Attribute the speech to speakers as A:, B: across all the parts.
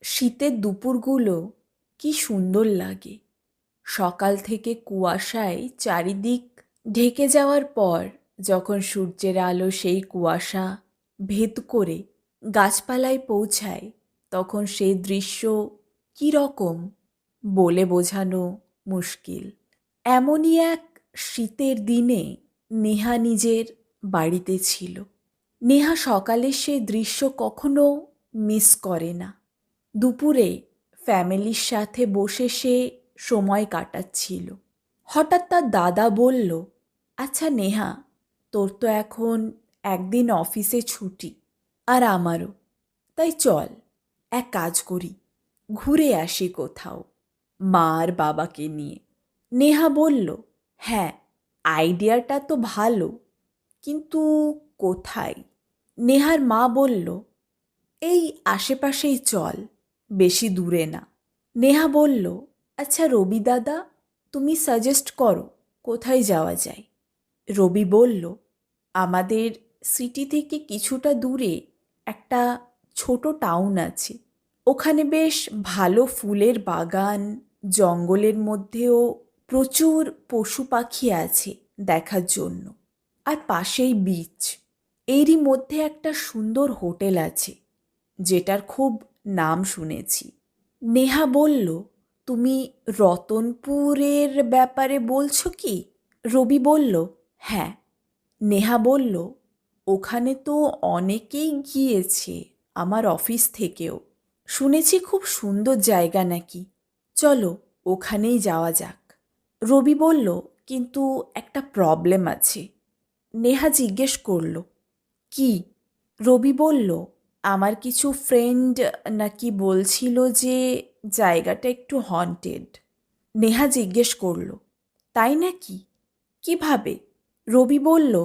A: শীতের দুপুরগুলো কি সুন্দর লাগে। সকাল থেকে কুয়াশায় চারিদিক ঢেকে যাওয়ার পর যখন সূর্যের আলো সেই কুয়াশা ভেদ করে গাছপালায় পৌঁছায়, তখন সেই দৃশ্য কী রকম বলে বোঝানো মুশকিল। এমনই এক শীতের দিনে নেহা নিজের বাড়িতে ছিল। নেহা সকালের সেই দৃশ্য কখনো মিস করে না। দুপুরে ফ্যামিলির সাথে বসে সে সময় কাটাচ্ছিল। হঠাৎ তার দাদা বলল, আচ্ছা নেহা, তোর তো এখন একদিন অফিসে ছুটি, আর আমারও, তাই চল এক কাজ করি, ঘুরে আসি কোথাও মা আর বাবাকে নিয়ে। নেহা বলল, হ্যাঁ, আইডিয়াটা তো ভালো, কিন্তু কোথায়? নেহার মা বলল, এই আশেপাশেই চল, বেশি দূরে না। নেহা বলল, আচ্ছা রবি দাদা, তুমি সাজেস্ট করো কোথায় যাওয়া যায়। রবি বলল, আমাদের সিটি থেকে কিছুটা দূরে একটা ছোট টাউন আছে, ওখানে বেশ ভালো ফুলের বাগান, জঙ্গলের মধ্যেও প্রচুর পশু পাখি আছে দেখার জন্য, আর পাশেই বিচ। এরই মধ্যে একটা সুন্দর হোটেল আছে যেটার খুব নাম শুনেছি। নেহা বলল, তুমি রতনপুরের ব্যাপারে বলছো কি? রবি বলল, হ্যাঁ। নেহা বলল, ওখানে তো অনেকেই গিয়েছে, আমার অফিস থেকেও। শুনেছি খুব সুন্দর জায়গা নাকি, চলো ওখানেই যাওয়া যাক। রবি বলল, কিন্তু একটা প্রবলেম আছে। নেহা জিজ্ঞেস করল, কি? রবি বলল, আমার কিছু ফ্রেন্ড নাকি বলছিল যে জায়গাটা একটু হন্টেড। নেহা জিজ্ঞেস করল, তাই নাকি? কিভাবে? রবি বলল,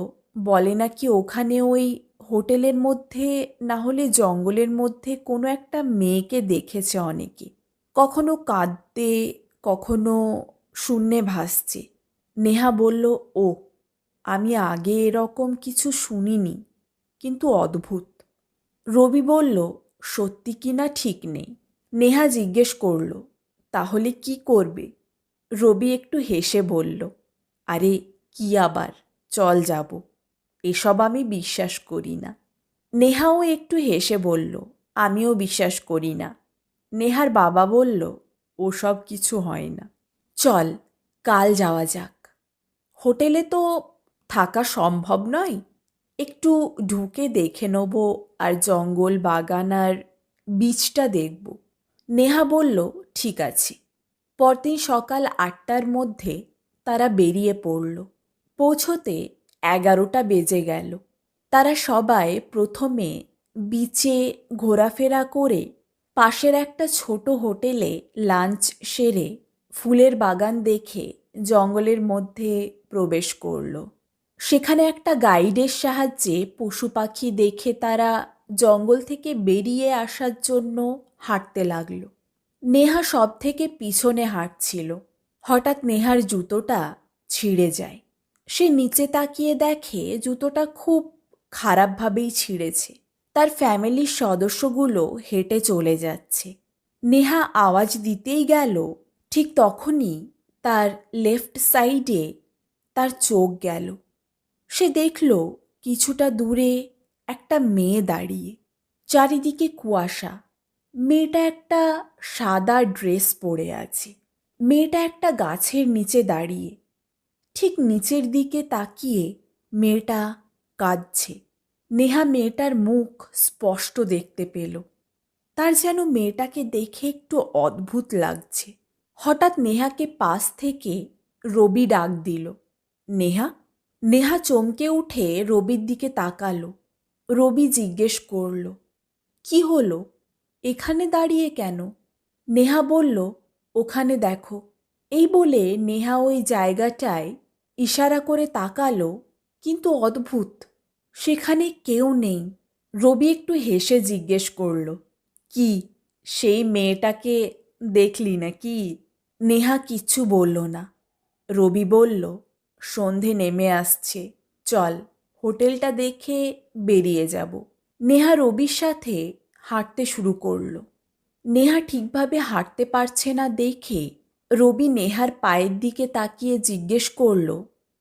A: বলে নাকি ওখানে ওই হোটেলের মধ্যে না হলে জঙ্গলের মধ্যে কোনো একটা মেয়েকে দেখেছে অনেকে, কখনো কাঁদতে, কখনো শূন্যে ভাসছে। নেহা বলল, ও, আমি আগে এরকম কিছু শুনিনি, কিন্তু অদ্ভুত। রবি বলল, সত্যি কি না ঠিক নেই। নেহা জিজ্ঞেস করল, তাহলে কি করবে? রবি একটু হেসে বলল, আরে কি আবার, চল যাব, এসব আমি বিশ্বাস করি না। নেহাও একটু হেসে বলল, আমিও বিশ্বাস করি না। নেহার বাবা বলল, ওসব কিছু হয় না, চল কাল যাওয়া যাক। হোটেলে তো থাকা সম্ভব নয়, একটু ঢুকে দেখে নেব, আর জঙ্গল, বাগান আর বীচটা দেখব। নেহা বলল, ঠিক আছে। পরদিন সকাল 8টার মধ্যে তারা বেরিয়ে পড়ল। পৌঁছতে 11টা বেজে গেল। তারা সবাই প্রথমে বিচে ঘোরাফেরা করে পাশের একটা ছোট হোটেলে লাঞ্চ সেরে ফুলের বাগান দেখে জঙ্গলের মধ্যে প্রবেশ করল। সেখানে একটা গাইডের সাহায্যে পশু পাখি দেখে তারা জঙ্গল থেকে বেরিয়ে আসার জন্য হাঁটতে লাগল। নেহা সব থেকে পিছনে হাঁটছিল। হঠাৎ নেহার জুতোটা ছিঁড়ে যায়। সে নিচে তাকিয়ে দেখে জুতোটা খুব খারাপভাবেই ছিঁড়েছে। তার ফ্যামিলির সদস্যগুলো হেঁটে চলে যাচ্ছে। নেহা আওয়াজ দিতেই গেল, ঠিক তখনই তার লেফট সাইডে তার চোখ গেল। সে দেখল কিছুটা দূরে একটা মেয়ে দাঁড়িয়ে, চারিদিকে কুয়াশা। মেয়েটা একটা সাদা ড্রেস পরে আছে। মেয়েটা একটা গাছের নিচে দাঁড়িয়ে, ঠিক নিচের দিকে তাকিয়ে মেয়েটা কাঁদছে। নেহা মেয়েটার মুখ স্পষ্ট দেখতে পেল। তার যেন মেয়েটাকে দেখে একটু অদ্ভুত লাগছে। হঠাৎ নেহাকে পাশ থেকে রবি ডাক দিল, নেহা। নেহা চমকে উঠে রবির দিকে তাকালো। রবি জিজ্ঞেস করল, কি হলো, এখানে দাঁড়িয়ে কেন? নেহা বলল, ওখানে দেখো। এই বলে নেহা ওই জায়গাটায় ইশারা করে তাকালো, কিন্তু অদ্ভুত, সেখানে কেউ নেই। রবি একটু হেসে জিজ্ঞেস করল, কি, সেই মেয়েটাকে দেখলি নাকি? নেহা কিচ্ছু বলল না। রবি বলল, সন্ধে নেমে আসছে, চল হোটেলটা দেখে বেরিয়ে যাব। নেহা রবির সাথে হাঁটতে শুরু করল। নেহা ঠিকভাবে হাঁটতে পারছে না দেখে রবি নেহার পায়ের দিকে তাকিয়ে জিজ্ঞেস করল,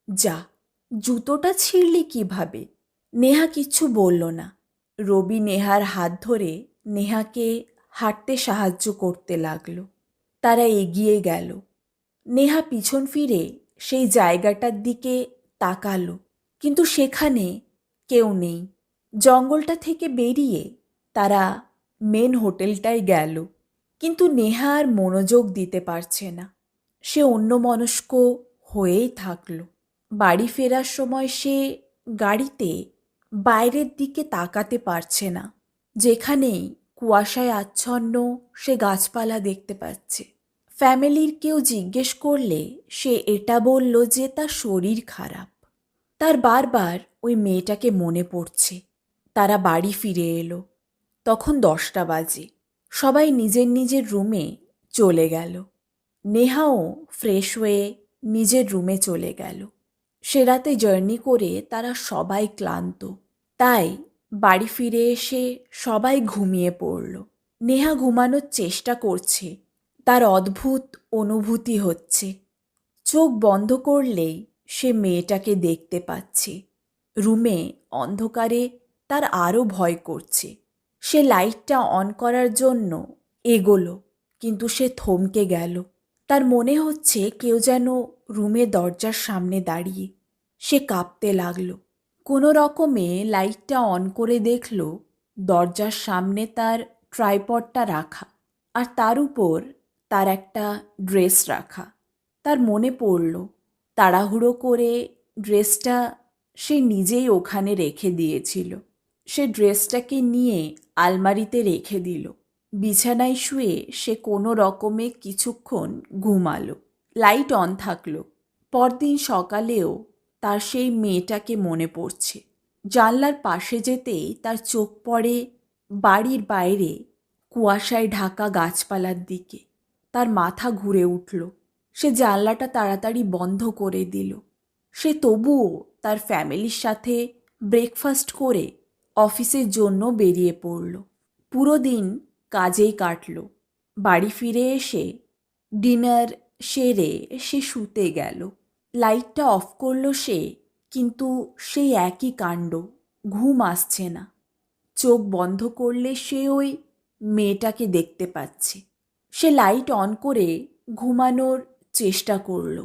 A: যা, জুতোটা ছিঁড়লি কিভাবে? নেহা কিচ্ছু বলল না। রবি নেহার হাত ধরে নেহাকে হাঁটতে সাহায্য করতে লাগলো। তারা এগিয়ে গেল। নেহা পিছন ফিরে সেই জায়গাটার দিকে তাকালো, কিন্তু সেখানে কেউ নেই। জঙ্গলটা থেকে বেরিয়ে তারা মেন হোটেলটায় গেল, কিন্তু নেহা আর মনোযোগ দিতে পারছে না। সে অন্যমনস্ক হয়েই থাকলো। বাড়ি ফেরার সময় সে গাড়িতে বাইরের দিকে তাকাতে পারছে না, যেখানেই কুয়াশায় আচ্ছন্ন সে গাছপালা দেখতে পাচ্ছে। ফ্যামিলির কেউ জিজ্ঞেস করলে সে এটা বলল যে তার শরীর খারাপ। তার বারবার ওই মেয়েটাকে মনে পড়ছে। তারা বাড়ি ফিরে এলো। তখন 10টা বাজে। সবাই নিজের নিজের রুমে চলে গেল। নেহাও ফ্রেশ হয়ে নিজের রুমে চলে গেল। সে রাতে জার্নি করে তারা সবাই ক্লান্ত, তাই বাড়ি ফিরে এসে সবাই ঘুমিয়ে পড়ল। নেহা ঘুমানোর চেষ্টা করছে। তার অদ্ভুত অনুভূতি হচ্ছে। চোখ বন্ধ করলেই সে মেয়েটাকে দেখতে পাচ্ছে। রুমে অন্ধকারে তার আরও ভয় করছে। সে লাইটটা অন করার জন্য এগোলো, কিন্তু সে থমকে গেল। তার মনে হচ্ছে কেউ যেন রুমের দরজার সামনে দাঁড়িয়ে। সে কাঁপতে লাগলো। কোনো রকমে লাইটটা অন করে দেখল দরজার সামনে তার ট্রাইপডটা রাখা, আর তার উপর তার একটা ড্রেস রাখা। তার মনে পড়ল তাড়াহুড়ো করে ড্রেসটা সে নিজেই ওখানে রেখে দিয়েছিল। সে ড্রেসটাকে নিয়ে আলমারিতে রেখে দিল। বিছানায় শুয়ে সে কোনো রকমে কিছুক্ষণ ঘুমালো। লাইট অন থাকলো। পরদিন সকালেও তার সেই মেয়েটাকে মনে পড়ছে। জানলার পাশে যেতেই তার চোখ পড়ে বাড়ির বাইরে কুয়াশায় ঢাকা গাছপালার দিকে। তার মাথা ঘুরে উঠল। সে জানলাটা তাড়াতাড়ি বন্ধ করে দিল। সে তবুও তার ফ্যামিলির সাথে ব্রেকফাস্ট করে অফিসের জন্য বেরিয়ে পড়ল। পুরো দিন কাজেই কাটল। বাড়ি ফিরে এসে ডিনার সেরে সে শুতে গেল। লাইটটা অফ করল সে, কিন্তু সেই একই কাণ্ড। ঘুম আসছে না। চোখ বন্ধ করলে সে ওই মেয়েটাকে দেখতে পাচ্ছে। সে লাইট অন করে ঘুমানোর চেষ্টা করল।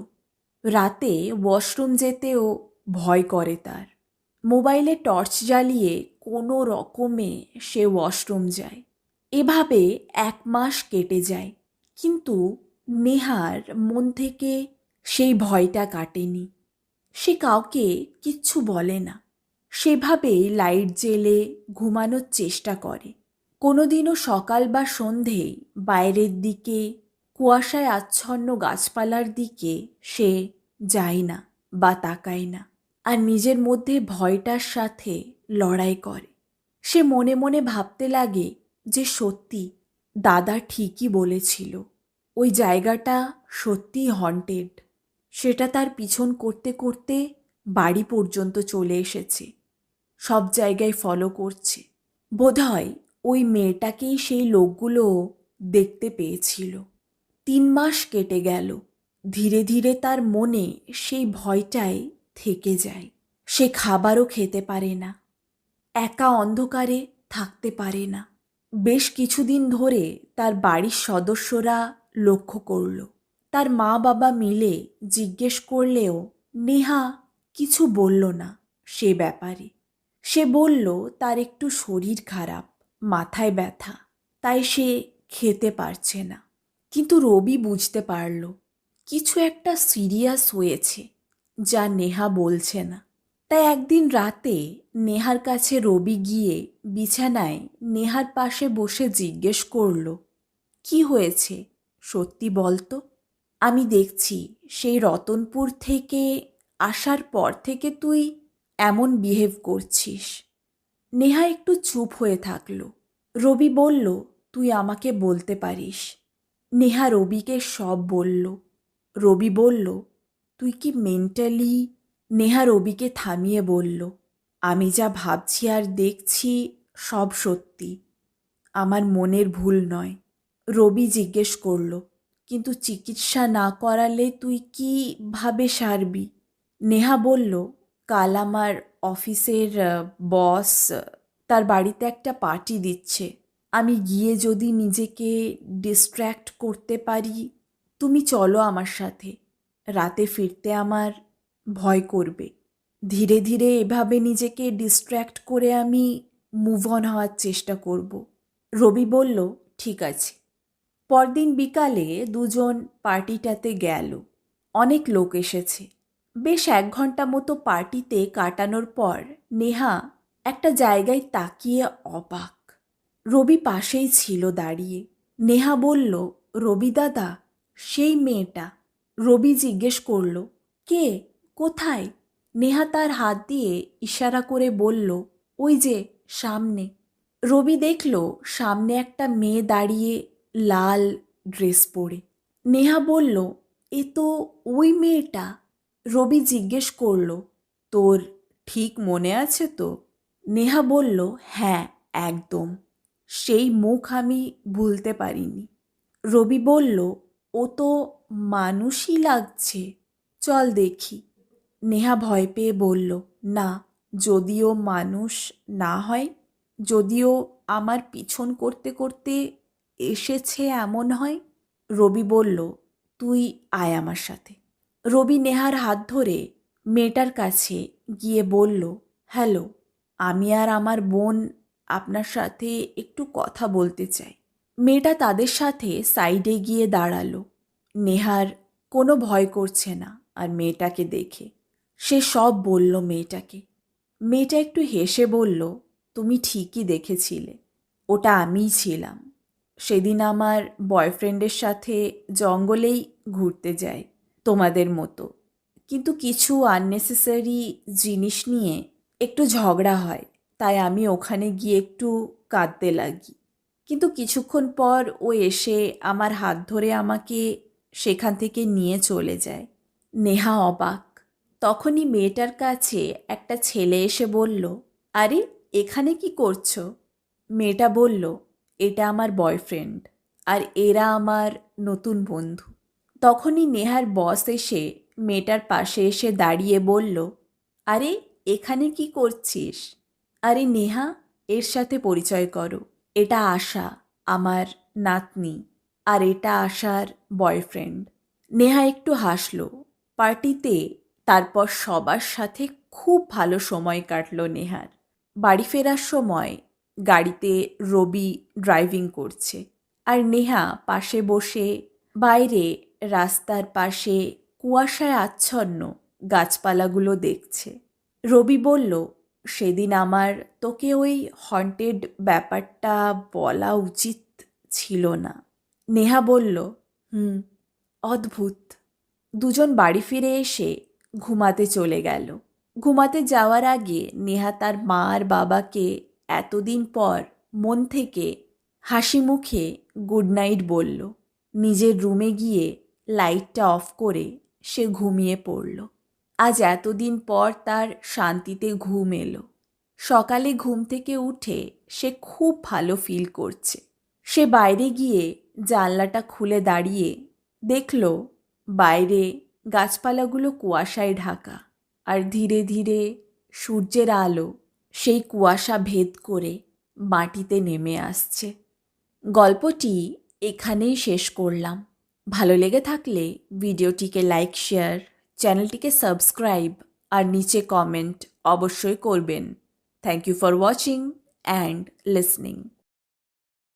A: রাতে ওয়াশরুম যেতেও ভয় করে তার। মোবাইলে টর্চ জ্বালিয়ে কোনো রকমে সে ওয়াশরুম যায়। এভাবে 1 মাস কেটে যায়, কিন্তু নেহার মন থেকে সেই ভয়টা কাটেনি। সে কাউকে কিচ্ছু বলে না। সেভাবেই লাইট জ্বেলে ঘুমানোর চেষ্টা করে। কোনোদিনও সকাল বা সন্ধেয় বাইরের দিকে কুয়াশায় আচ্ছন্ন গাছপালার দিকে সে যায় না বা তাকায় না, আর নিজের মধ্যে ভয়টার সাথে লড়াই করে। সে মনে মনে ভাবতে লাগে যে সত্যি দাদা ঠিকই বলেছিল, ওই জায়গাটা সত্যিই হন্টেড। সেটা তার পিছন করতে করতে বাড়ি পর্যন্ত চলে এসেছে। সব জায়গায় ফলো করছে। বোধহয় ওই মেয়েটাকেই সেই লোকগুলো দেখতে পেয়েছিল। 3 মাস কেটে গেল। ধীরে ধীরে তার মনে সেই ভয়টাই থেকে যায়। সে খাবারও খেতে পারে না, একা অন্ধকারে থাকতে পারে না। বেশ কিছুদিন ধরে তার বাড়ির সদস্যরা লক্ষ্য করল। তার মা বাবা মিলে জিজ্ঞেস করলেও নেহা কিছু বলল না সে ব্যাপারে। সে বলল তার একটু শরীর খারাপ, মাথায় ব্যথা, তাই সে খেতে পারছে না। কিন্তু রবি বুঝতে পারল কিছু একটা সিরিয়াস হয়েছে, যা নেহা বলছে না। তাই একদিন রাতে নেহার কাছে রবি গিয়ে বিছানায় নেহার পাশে বসে জিজ্ঞেস করল, কি হয়েছে সত্যি বলতো? আমি দেখছি সেই রতনপুর থেকে আসার পর থেকে তুই এমন বিহেভ করছিস। নেহা একটু চুপ হয়ে থাকল। রবি বলল, তুই আমাকে বলতে পারিস। নেহা রবিকে সব বলল। রবি বলল, তুই কি মেন্টালি? নেহা রবিকে থামিয়ে বলল, আমি যা ভাবছি আর দেখছি সব সত্যি, আমার মনের ভুল নয়। রবি জিজ্ঞেস করল, কিন্তু চিকিৎসা না করালে তুই কীভাবে সারবি? নেহা বলল, কাল আমার অফিসের বস তার বাড়িতে একটা পার্টি দিচ্ছে। আমি গিয়ে যদি নিজেকে ডিস্ট্র্যাক্ট করতে পারি, তুমি চলো আমার সাথে। রাতে ফিরতে আমার ভয় করবে। ধীরে ধীরে এভাবে নিজেকে ডিস্ট্র্যাক্ট করে আমি মুভ অন হওয়ার চেষ্টা করব। রবি বলল, ঠিক আছে। পরদিন বিকালে দুজন পার্টিটাতে গেল। অনেক লোক এসেছে। বেশ 1 ঘন্টা মতো পার্টিতে কাটানোর পর নেহা একটা জায়গায় তাকিয়ে অবাক। রবি পাশেই ছিল দাঁড়িয়ে। নেহা বলল, রবি দাদা, সেই মেয়েটা। রবি জিজ্ঞেস করল, কে, কোথায়? নেহা তার হাত দিয়ে ইশারা করে বলল, ওই যে সামনে। রবি দেখল সামনে একটা মেয়ে দাঁড়িয়ে, লাল ড্রেস পরে। নেহা বলল, এ তো ওই মেয়েটা। রবি জিজ্ঞেস করল, তোর ঠিক মনে আছে তো? নেহা বলল, হ্যাঁ, একদম। সেই মুখ আমি ভুলতে পারিনি। রবি বলল, ও তো মানুষই লাগছে, চল দেখি। নেহা ভয় পেয়ে বলল, না, যদিও মানুষ না হয়, যদিও আমার পিছন করতে করতে এসেছে এমন হয়। রবি বলল, তুই আয় আমার সাথে। রবি নেহার হাত ধরে মেয়েটার কাছে গিয়ে বলল, হ্যালো, আমি আর আমার বোন আপনার সাথে একটু কথা বলতে চাই। মেয়েটা তাদের সাথে সাইডে গিয়ে দাঁড়ালো। নেহার কোনো ভয় করছে না আর মেয়েটাকে দেখে। সে সব বলল মেয়েটাকে। মেয়েটা একটু হেসে বলল, তুমি ঠিকই দেখেছিলে, ওটা আমিই ছিলাম। সেদিন আমার বয়ফ্রেন্ডের সাথে জঙ্গলেই ঘুরতে যাই, তোমাদের মতো। কিন্তু কিছু আননেসেসারি জিনিস নিয়ে একটু ঝগড়া হয়, তাই আমি ওখানে গিয়ে একটু কাঁদতে লাগি। কিন্তু কিছুক্ষণ পর ও এসে আমার হাত ধরে আমাকে সেখান থেকে নিয়ে চলে যায়। নেহা অবাক। তখনই মেয়েটার কাছে একটা ছেলে এসে বলল, আরে, এখানে কি করছো? মেয়েটা বলল, এটা আমার বয়ফ্রেন্ড আর এরা আমার নতুন বন্ধু। তখনই নেহার বস এসে মেয়েটার পাশে এসে দাঁড়িয়ে বলল, আরে, এখানে কি করছিস? আরে নেহা, এর সাথে পরিচয় করো। এটা আশা, আমার নাতনি, আর এটা আশার বয়ফ্রেন্ড। নেহা একটু হাসল। পার্টিতে তারপর সবার সাথে খুব ভালো সময় কাটল নেহার। বাড়ি ফেরার সময় গাড়িতে রবি ড্রাইভিং করছে আর নেহা পাশে বসে বাইরে রাস্তার পাশে কুয়াশায় আচ্ছন্ন গাছপালাগুলো দেখছে। রবি বলল, সেদিন আমার তোকে ওই হন্টেড ব্যাপারটা বলা উচিত ছিল না। নেহা বলল, অদ্ভুত। দুজন বাড়ি ফিরে এসে ঘুমাতে চলে গেল। ঘুমাতে যাওয়ার আগে নেহা তার মা আর বাবাকে এতদিন পর মন থেকে হাসি মুখে গুড নাইট বলল। নিজের রুমে গিয়ে লাইটটা অফ করে সে ঘুমিয়ে পড়ল। আজ এতদিন পর তার শান্তিতে ঘুম এলো। সকালে ঘুম থেকে উঠে সে খুব ভালো ফিল করছে। সে বাইরে গিয়ে জানলাটা খুলে দাঁড়িয়ে দেখল বাইরে গাছপালাগুলো কুয়াশায় ঢাকা, আর ধীরে ধীরে সূর্যের আলো সেই কুয়াশা ভেদ করে মাটিতে নেমে আসছে। গল্পটি এখানেই শেষ করলাম। ভালো লেগে থাকলে ভিডিওটিকে লাইক, শেয়ার, চ্যানেলটিকে সাবস্ক্রাইব আর নিচে কমেন্ট অবশ্যই করবেন। Thank you for watching and listening.